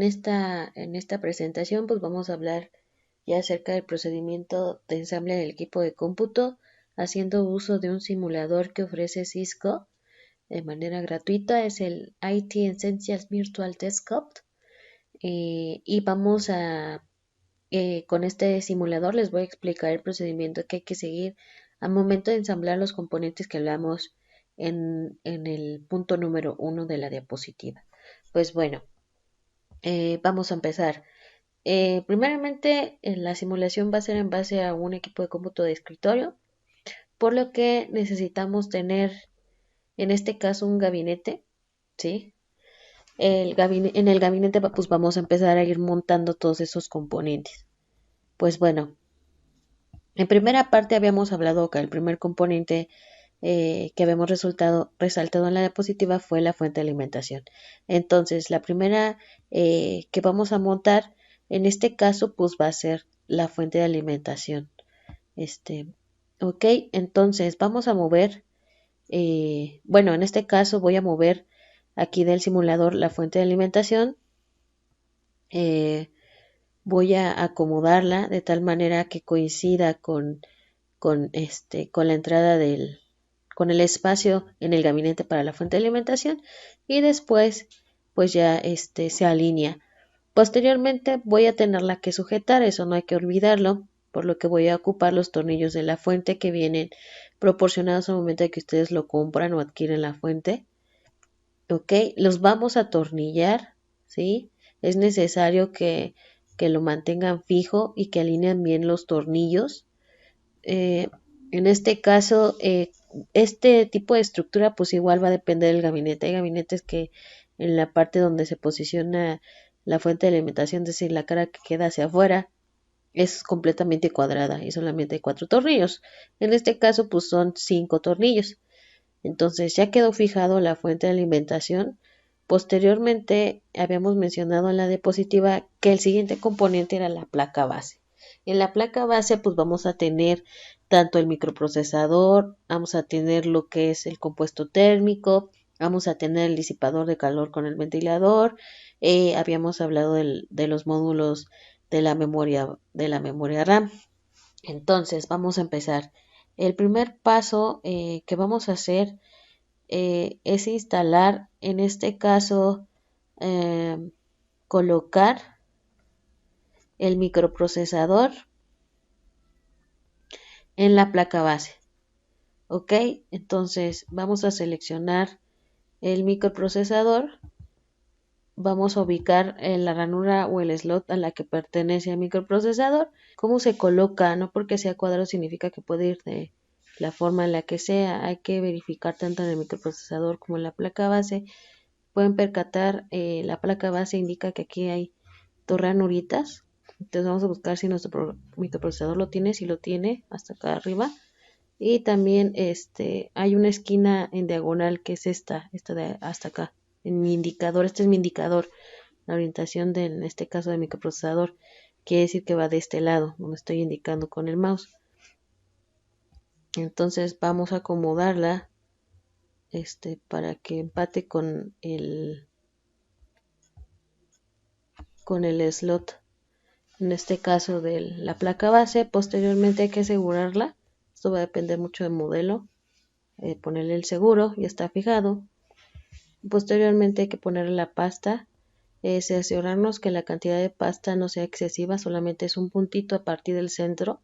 en esta presentación pues vamos a hablar ya acerca del procedimiento de ensamble del equipo de cómputo haciendo uso de un simulador que ofrece Cisco de manera gratuita, es el IT Essentials Virtual Desktop. Y con este simulador les voy a explicar el procedimiento que hay que seguir al momento de ensamblar los componentes que hablamos en el punto número 1 de la diapositiva. Pues bueno, vamos a empezar. Primeramente, la simulación va a ser en base a un equipo de cómputo de escritorio, por lo que necesitamos tener, en este caso, un gabinete, ¿sí? En el gabinete pues vamos a empezar a ir montando todos esos componentes. Pues bueno, en primera parte habíamos hablado que el primer componente que habíamos resaltado en la diapositiva fue la fuente de alimentación. Entonces, la primera que vamos a montar, en este caso, pues va a ser la fuente de alimentación. Ok, entonces vamos a mover, bueno, en este caso voy a mover aquí del simulador la fuente de alimentación. Voy a acomodarla de tal manera que coincida con la entrada con el espacio en el gabinete para la fuente de alimentación y después pues ya se alinea. Posteriormente voy a tenerla que sujetar, eso no hay que olvidarlo, por lo que voy a ocupar los tornillos de la fuente que vienen proporcionados al momento de que ustedes lo compran o adquieren la fuente. Ok, los vamos a atornillar, ¿sí? Es necesario que lo mantengan fijo y que alineen bien los tornillos. Eh, en este caso, este tipo de estructura pues igual va a depender del gabinete. Hay gabinetes que en la parte donde se posiciona la fuente de alimentación, es decir, la cara que queda hacia afuera, es completamente cuadrada y solamente hay 4 tornillos. En este caso pues son 5 tornillos. Entonces ya quedó fijado la fuente de alimentación. Posteriormente habíamos mencionado en la diapositiva que el siguiente componente era la placa base. En la placa base pues vamos a tener tanto el microprocesador, vamos a tener lo que es el compuesto térmico, vamos a tener el disipador de calor con el ventilador, habíamos hablado de los módulos de la memoria RAM. Entonces vamos a empezar. El primer paso que vamos a hacer es instalar, en este caso, eh, colocar el microprocesador en la placa base. Ok, entonces vamos a seleccionar el microprocesador, vamos a ubicar la ranura o el slot a la que pertenece el microprocesador. ¿Cómo se coloca? No porque sea cuadrado significa que puede ir de la forma en la que sea. Hay que verificar tanto en el microprocesador como en la placa base. Pueden percatar, la placa base indica que aquí hay dos ranuritas. Entonces vamos a buscar si nuestro microprocesador lo tiene, si lo tiene, hasta acá arriba. Y también hay una esquina en diagonal que es esta de hasta acá. En mi indicador, este es mi indicador, la orientación en este caso de microprocesador. Quiere decir que va de este lado, donde estoy indicando con el mouse. Entonces vamos a acomodarla para que empate con el slot, en este caso de la placa base. Posteriormente hay que asegurarla, esto va a depender mucho del modelo, ponerle el seguro, ya está fijado. Posteriormente hay que ponerle la pasta, asegurarnos que la cantidad de pasta no sea excesiva, solamente es un puntito a partir del centro.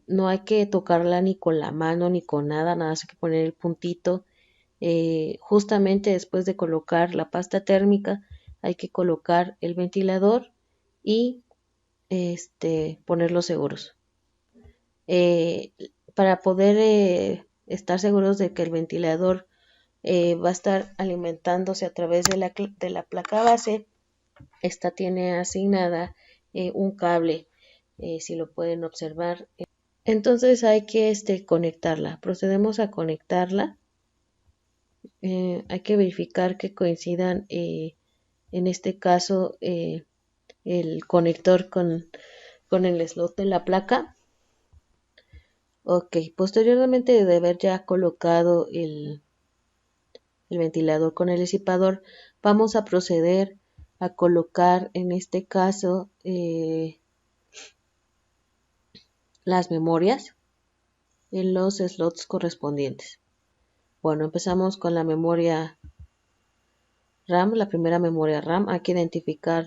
No hay que tocarla ni con la mano ni con nada, nada más hay que poner el puntito. Justamente después de colocar la pasta térmica hay que colocar el ventilador y poner los seguros. Para poder estar seguros de que el ventilador va a estar alimentándose a través de la placa base, esta tiene asignada un cable, si lo pueden observar. Entonces hay que conectarla. Procedemos a conectarla. Hay que verificar que coincidan, en este caso, el conector con el slot de la placa. Ok, posteriormente de haber ya colocado el ventilador con el disipador, vamos a proceder a colocar en este caso las memorias en los slots correspondientes. Bueno, empezamos con la memoria RAM, la primera memoria RAM. Hay que identificar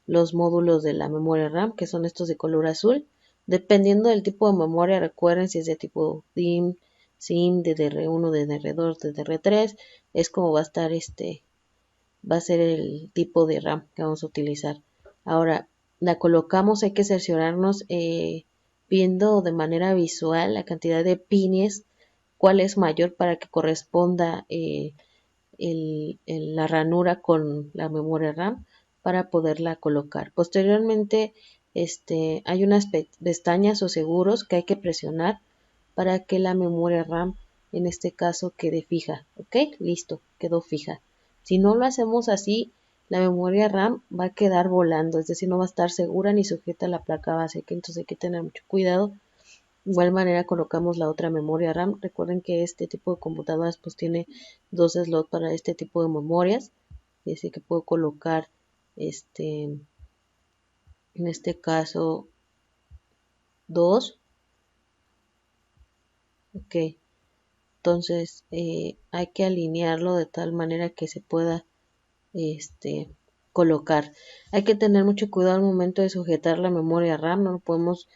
los módulos de la memoria RAM, que son estos de color azul. Dependiendo del tipo de memoria, recuerden si es de tipo DIMM, SIMM, DDR1, DDR2, DDR3, es como va a estar va a ser el tipo de RAM que vamos a utilizar. Ahora, la colocamos, hay que cerciorarnos viendo de manera visual la cantidad de pines, cuál es mayor para que corresponda la ranura con la memoria RAM para poderla colocar. Posteriormente, hay unas pestañas o seguros que hay que presionar para que la memoria RAM en este caso quede fija. ¿Ok? Listo, quedó fija. Si no lo hacemos así, la memoria RAM va a quedar volando, es decir, no va a estar segura ni sujeta a la placa base, que entonces hay que tener mucho cuidado. De igual manera colocamos la otra memoria RAM. Recuerden que este tipo de computadoras pues tiene dos slots para este tipo de memorias. Y así que puedo colocar en este caso dos. Ok. Entonces hay que alinearlo de tal manera que se pueda este, colocar. Hay que tener mucho cuidado al momento de sujetar la memoria RAM, no lo podemos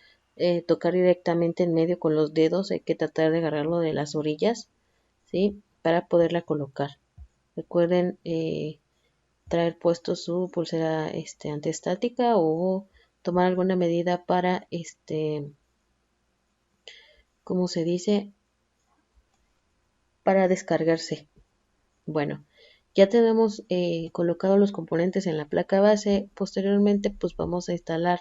tocar directamente en medio con los dedos, hay que tratar de agarrarlo de las orillas, ¿sí? Para poderla colocar. Recuerden traer puesto su pulsera antiestática o tomar alguna medida para ¿cómo se dice? Para descargarse. Bueno, ya tenemos colocados los componentes en la placa base. Posteriormente, pues vamos a instalar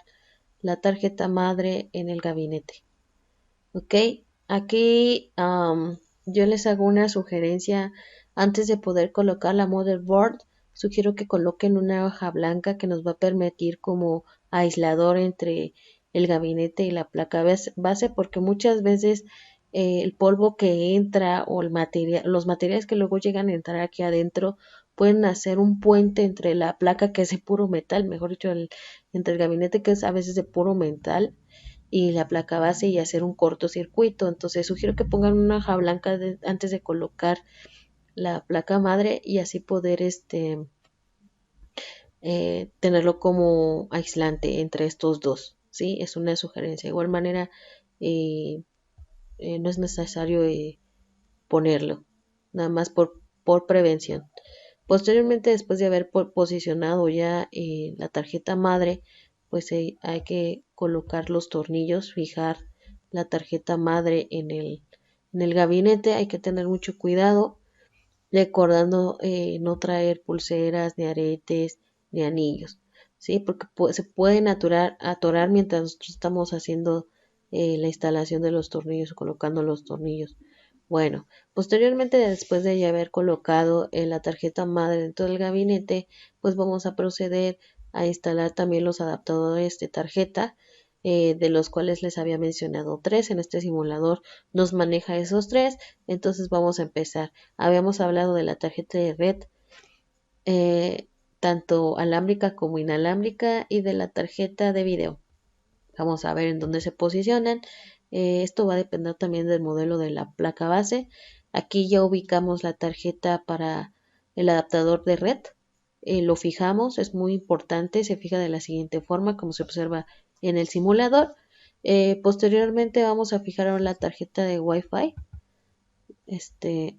la tarjeta madre en el gabinete. Ok, aquí yo les hago una sugerencia antes de poder colocar la motherboard. Sugiero que coloquen una hoja blanca que nos va a permitir como aislador entre el gabinete y la placa base, porque muchas veces el polvo que entra o los materiales que luego llegan a entrar aquí adentro pueden hacer un puente entre la placa que es de puro metal, mejor dicho, entre el gabinete que es a veces de puro metal y la placa base y hacer un cortocircuito. Entonces sugiero que pongan una hoja blanca antes de colocar la placa madre y así poder tenerlo como aislante entre estos dos. ¿Sí? Es una sugerencia. De igual manera, eh, no es necesario ponerlo, nada más por prevención. Posteriormente, después de haber posicionado ya la tarjeta madre, pues hay que colocar los tornillos, fijar la tarjeta madre en el gabinete. Hay que tener mucho cuidado, recordando no traer pulseras, ni aretes, ni anillos, ¿sí? Porque se pueden atorar mientras nosotros estamos haciendo la instalación de los tornillos o colocando los tornillos. Bueno, posteriormente, después de ya haber colocado la tarjeta madre dentro del gabinete, pues vamos a proceder a instalar también los adaptadores de tarjeta, de los cuales les había mencionado tres. En este simulador nos maneja esos tres, entonces vamos a empezar. Habíamos hablado de la tarjeta de red, eh, tanto alámbrica como inalámbrica, y de la tarjeta de video. Vamos a ver en dónde se posicionan. Esto va a depender también del modelo de la placa base. Aquí ya ubicamos la tarjeta para el adaptador de red. Lo fijamos, es muy importante, se fija de la siguiente forma, como se observa en el simulador. Posteriormente vamos a fijar la tarjeta de Wi-Fi.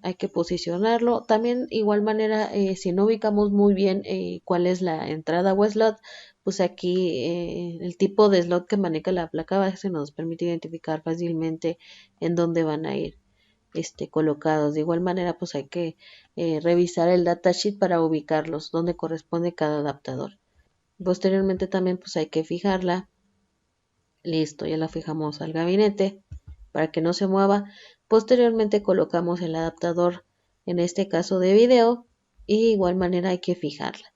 Hay que posicionarlo. También, igual manera, si no ubicamos muy bien cuál es la entrada o slot, pues aquí el tipo de slot que maneja la placa base nos permite identificar fácilmente en dónde van a ir colocados. De igual manera, pues hay que revisar el datasheet para ubicarlos, dónde corresponde cada adaptador. Posteriormente también pues hay que fijarla. Listo, ya la fijamos al gabinete para que no se mueva. Posteriormente colocamos el adaptador, en este caso de video, y de igual manera hay que fijarla.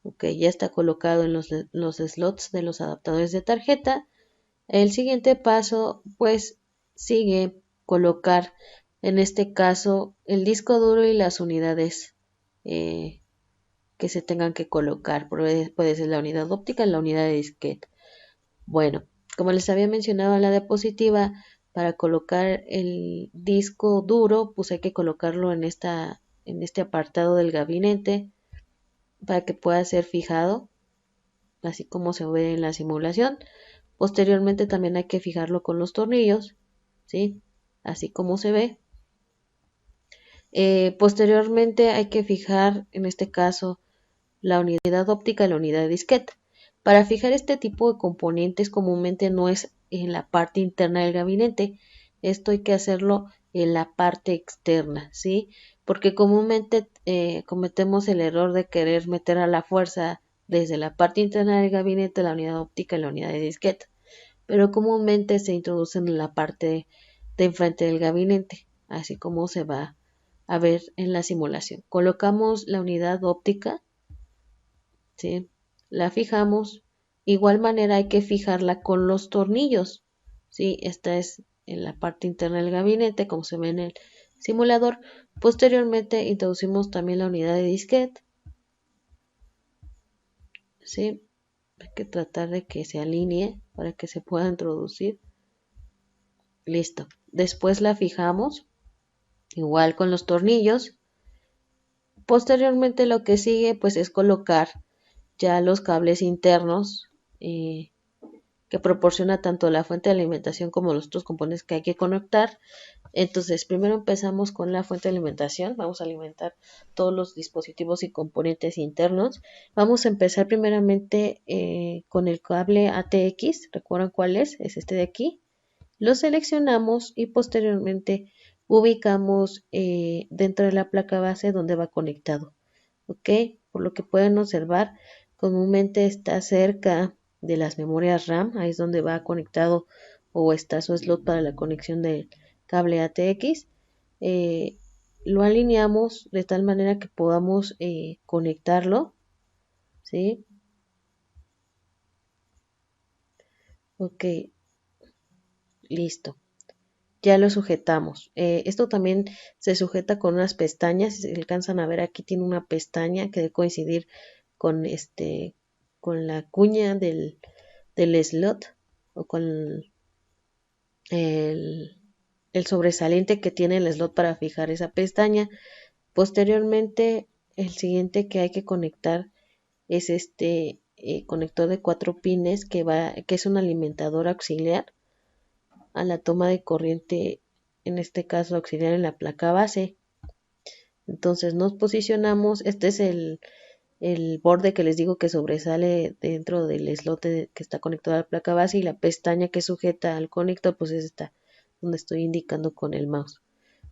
Ok, ya está colocado en los slots de los adaptadores de tarjeta. El siguiente paso pues sigue colocar, en este caso, el disco duro y las unidades que se tengan que colocar. Puede ser la unidad óptica y la unidad de disquete. Bueno, como les había mencionado en la diapositiva, para colocar el disco duro, pues hay que colocarlo en este apartado del gabinete para que pueda ser fijado, así como se ve en la simulación. Posteriormente también hay que fijarlo con los tornillos, ¿sí? Así como se ve. Posteriormente hay que fijar, en este caso, la unidad óptica y la unidad de disquete. Para fijar este tipo de componentes comúnmente no es en la parte interna del gabinete, esto hay que hacerlo en la parte externa, ¿sí? Porque comúnmente cometemos el error de querer meter a la fuerza desde la parte interna del gabinete la unidad óptica y la unidad de disquete, pero comúnmente se introducen en la parte de enfrente del gabinete, así como se va a ver en la simulación. Colocamos la unidad óptica, ¿sí? La fijamos. Igual manera hay que fijarla con los tornillos, ¿sí? Esta es en la parte interna del gabinete, como se ve en el simulador. Posteriormente introducimos también la unidad de disquete, ¿sí? Hay que tratar de que se alinee para que se pueda introducir. Listo. Después la fijamos, igual con los tornillos. Posteriormente lo que sigue pues es colocar ya los cables internos que proporciona tanto la fuente de alimentación como los otros componentes que hay que conectar. Entonces, primero empezamos con la fuente de alimentación. Vamos a alimentar todos los dispositivos y componentes internos. Vamos a empezar primeramente con el cable ATX. ¿Recuerdan cuál es? Es este de aquí. Lo seleccionamos y posteriormente ubicamos dentro de la placa base donde va conectado. ¿Ok? Por lo que pueden observar, comúnmente está cerca de las memorias RAM, ahí es donde va conectado o está su slot para la conexión del cable ATX. Eh, lo alineamos de tal manera que podamos conectarlo, ¿sí? Ok, listo. Ya lo sujetamos. Esto también se sujeta con unas pestañas. Si alcanzan a ver, aquí tiene una pestaña que debe coincidir con con la cuña del slot o con el, el sobresaliente que tiene el slot para fijar esa pestaña. Posteriormente, el siguiente que hay que conectar es este conector de 4 pines que es un alimentador auxiliar a la toma de corriente, en este caso auxiliar en la placa base. Entonces nos posicionamos, este es el borde que les digo que sobresale dentro del slot que está conectado a la placa base, y la pestaña que sujeta al conector pues es esta donde estoy indicando con el mouse.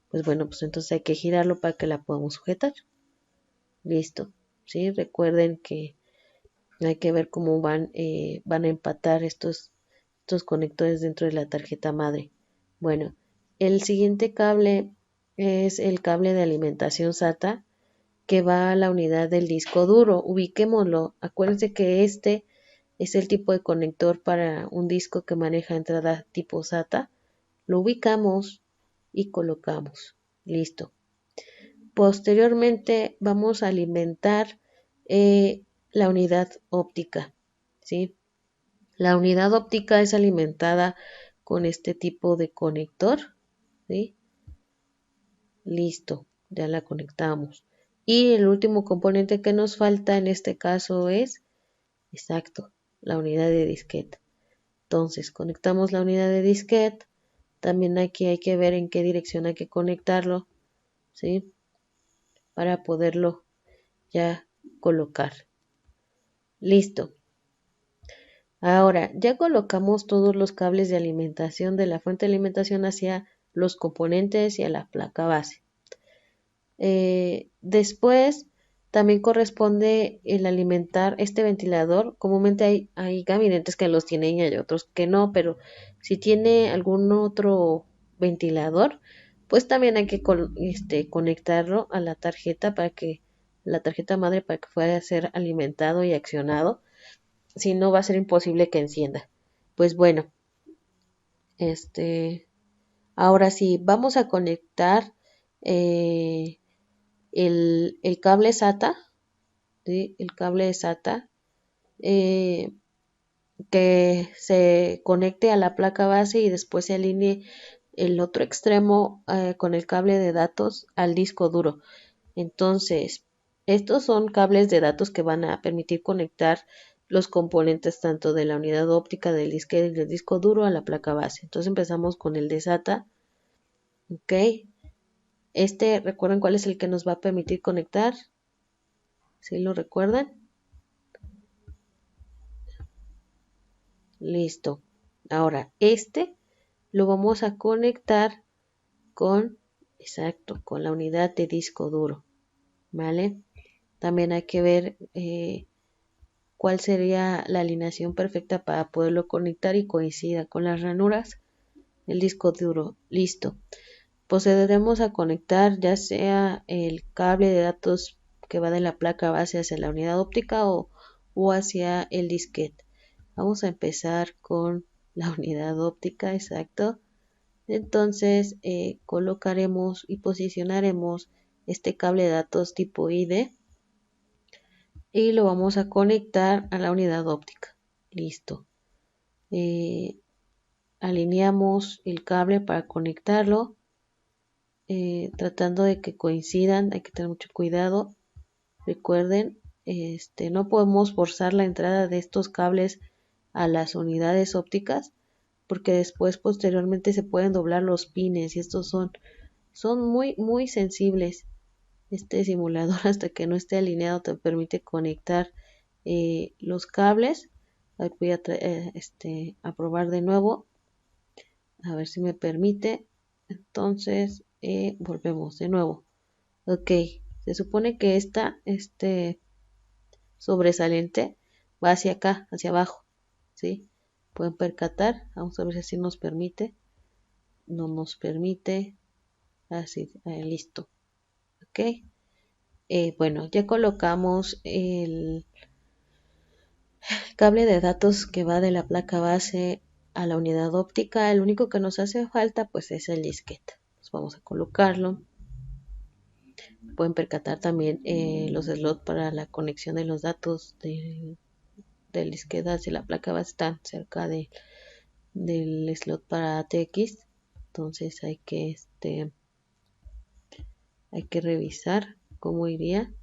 Pues bueno, pues entonces hay que girarlo para que la podamos sujetar. Listo. ¿Sí? Recuerden que hay que ver cómo van a empatar estos conectores dentro de la tarjeta madre. Bueno, el siguiente cable es el cable de alimentación SATA que va a la unidad del disco duro. Ubiquémoslo. Acuérdense que este es el tipo de conector para un disco que maneja entrada tipo SATA. Lo ubicamos y colocamos. Listo. Posteriormente vamos a alimentar la unidad óptica, ¿sí? La unidad óptica es alimentada con este tipo de conector, ¿sí? Listo, ya la conectamos. Y el último componente que nos falta en este caso es, exacto, la unidad de disquete. Entonces, conectamos la unidad de disquete. También aquí hay que ver en qué dirección hay que conectarlo, ¿sí? Para poderlo ya colocar. Listo. Ahora, ya colocamos todos los cables de alimentación de la fuente de alimentación hacia los componentes y a la placa base. Después, también corresponde el alimentar este ventilador. Comúnmente hay gabinetes que los tienen y hay otros que no, pero si tiene algún otro ventilador, pues también hay que conectarlo a la tarjeta la tarjeta madre para que pueda ser alimentado y accionado. Si no, va a ser imposible que encienda. Pues bueno, este, ahora sí, vamos a conectar eh, el cable SATA, ¿sí? El cable SATA, eh, que se conecte a la placa base y después se alinee el otro extremo con el cable de datos al disco duro. Entonces, estos son cables de datos que van a permitir conectar los componentes tanto de la unidad óptica del disquete y del disco duro a la placa base. Entonces empezamos con el de SATA, ¿ok? ¿Recuerdan cuál es el que nos va a permitir conectar? ¿Sí lo recuerdan? Listo. Ahora, lo vamos a conectar exacto, con la unidad de disco duro, ¿vale? También hay que ver cuál sería la alineación perfecta para poderlo conectar y coincida con las ranuras del disco duro. Listo. Procederemos a conectar ya sea el cable de datos que va de la placa base hacia la unidad óptica o hacia el disquete. Vamos a empezar con la unidad óptica, exacto. Entonces colocaremos y posicionaremos este cable de datos tipo ID y lo vamos a conectar a la unidad óptica. Listo. Eh, Alineamos el cable para conectarlo, tratando de que coincidan. Hay que tener mucho cuidado. Recuerden, no podemos forzar la entrada de estos cables a las unidades ópticas porque después posteriormente se pueden doblar los pines y estos son muy sensibles. Este simulador hasta que no esté alineado te permite conectar los cables. Voy a probar de nuevo a ver si me permite. Entonces volvemos de nuevo. Ok, se supone que este sobresaliente va hacia acá, hacia abajo, ¿sí? Pueden percatar, vamos a ver si así nos permite. No nos permite, así, listo. Ok, bueno, ya colocamos el cable de datos que va de la placa base a la unidad óptica. El único que nos hace falta pues es el disquete. Pues vamos a colocarlo. Pueden percatar también los slots para la conexión de los datos del disquete hacia la placa base están cerca del slot para ATX. Entonces hay que revisar cómo iría,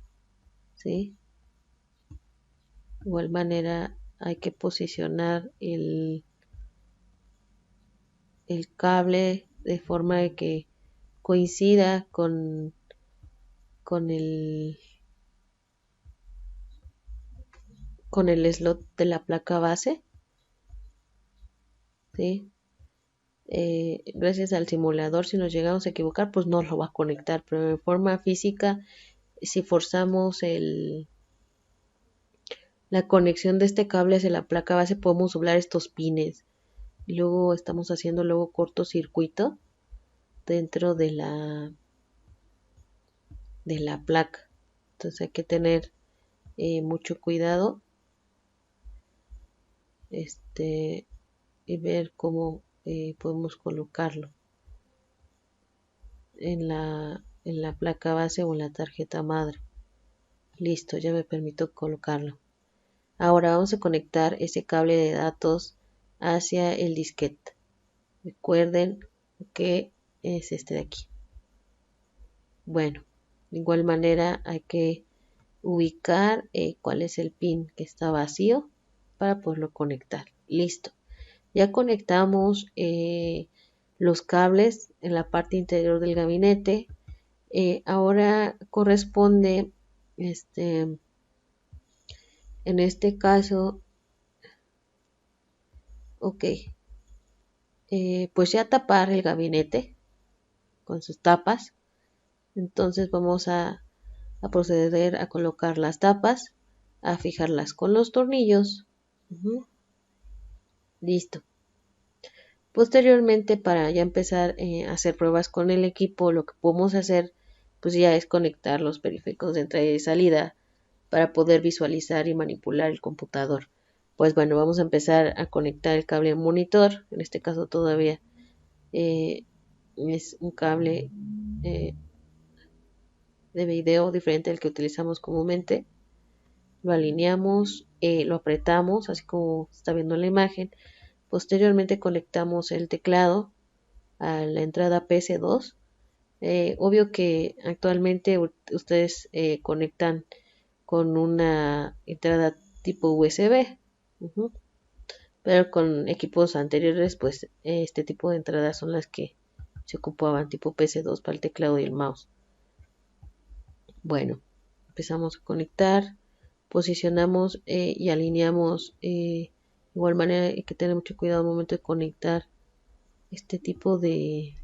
¿sí? De igual manera hay que posicionar el cable de forma de que coincida con el, con el slot de la placa base, ¿sí? Gracias al simulador, si nos llegamos a equivocar, pues no lo va a conectar, pero de forma física, si forzamos la conexión de este cable hacia la placa base, podemos doblar estos pines. Y luego estamos haciendo cortocircuito dentro de la placa. Entonces hay que tener mucho cuidado y ver cómo podemos colocarlo en la placa base o en la tarjeta madre. Listo, ya me permito colocarlo. Ahora vamos a conectar ese cable de datos hacia el disquete. Recuerden que es este de aquí. Bueno, de igual manera hay que ubicar cuál es el pin que está vacío para poderlo conectar. Listo. Ya conectamos los cables en la parte interior del gabinete. Ahora corresponde, en este caso, ok, pues ya tapar el gabinete con sus tapas. Entonces vamos a proceder a colocar las tapas, a fijarlas con los tornillos. Listo. Posteriormente, para ya empezar a hacer pruebas con el equipo, lo que podemos hacer pues ya es conectar los periféricos de entrada y de salida para poder visualizar y manipular el computador. Pues bueno, vamos a empezar a conectar el cable monitor. En este caso todavía es un cable de video diferente al que utilizamos comúnmente. lo alineamos, lo apretamos, así como está viendo en la imagen. Posteriormente conectamos el teclado a la entrada PS2. Obvio que actualmente ustedes conectan con una entrada tipo USB, ujú, pero con equipos anteriores, pues este tipo de entradas son las que se ocupaban tipo PS2 para el teclado y el mouse. Bueno, empezamos a conectar, posicionamos y alineamos. Igual manera hay que tener mucho cuidado al momento de conectar este tipo de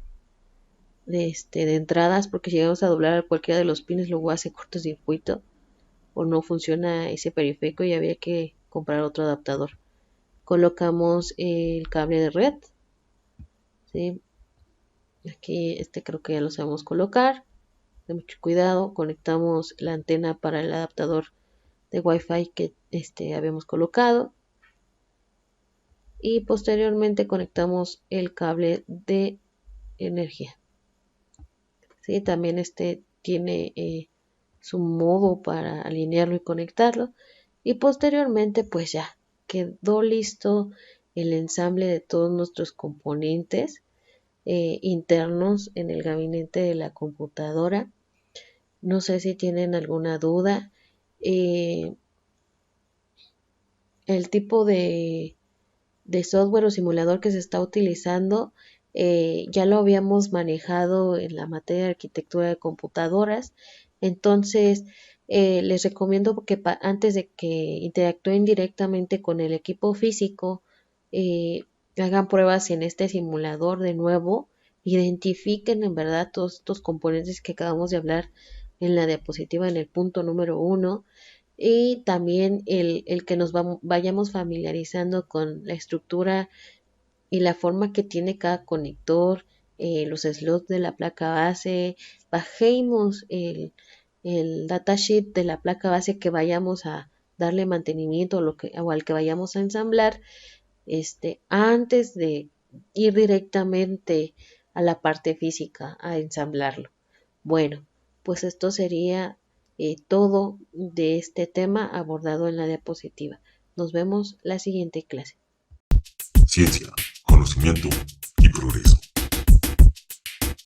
entradas, porque si llegamos a doblar cualquiera de los pines luego hace cortocircuito o no funciona ese periférico y había que comprar otro adaptador. Colocamos el cable de red, ¿sí? Aquí creo que ya lo sabemos colocar, de mucho cuidado. Conectamos la antena para el adaptador de Wi-Fi que habíamos colocado y posteriormente conectamos el cable de energía. ¿Sí? También tiene su modo para alinearlo y conectarlo, y posteriormente pues ya quedó listo el ensamble de todos nuestros componentes internos en el gabinete de la computadora. No sé si tienen alguna duda. Eh, el tipo de software o simulador que se está utilizando ya lo habíamos manejado en la materia de arquitectura de computadoras. Entonces, les recomiendo que antes de que interactúen directamente con el equipo físico, eh, hagan pruebas en este simulador de nuevo, identifiquen en verdad todos estos componentes que acabamos de hablar en la diapositiva en el punto número 1, y también el que nos vayamos familiarizando con la estructura y la forma que tiene cada conector, los slots de la placa base. Bajemos el datasheet de la placa base que vayamos a darle mantenimiento o al que vayamos a ensamblar, antes de ir directamente a la parte física a ensamblarlo. Bueno, pues esto sería todo de este tema abordado en la diapositiva. Nos vemos la siguiente clase. Ciencia, conocimiento y progreso.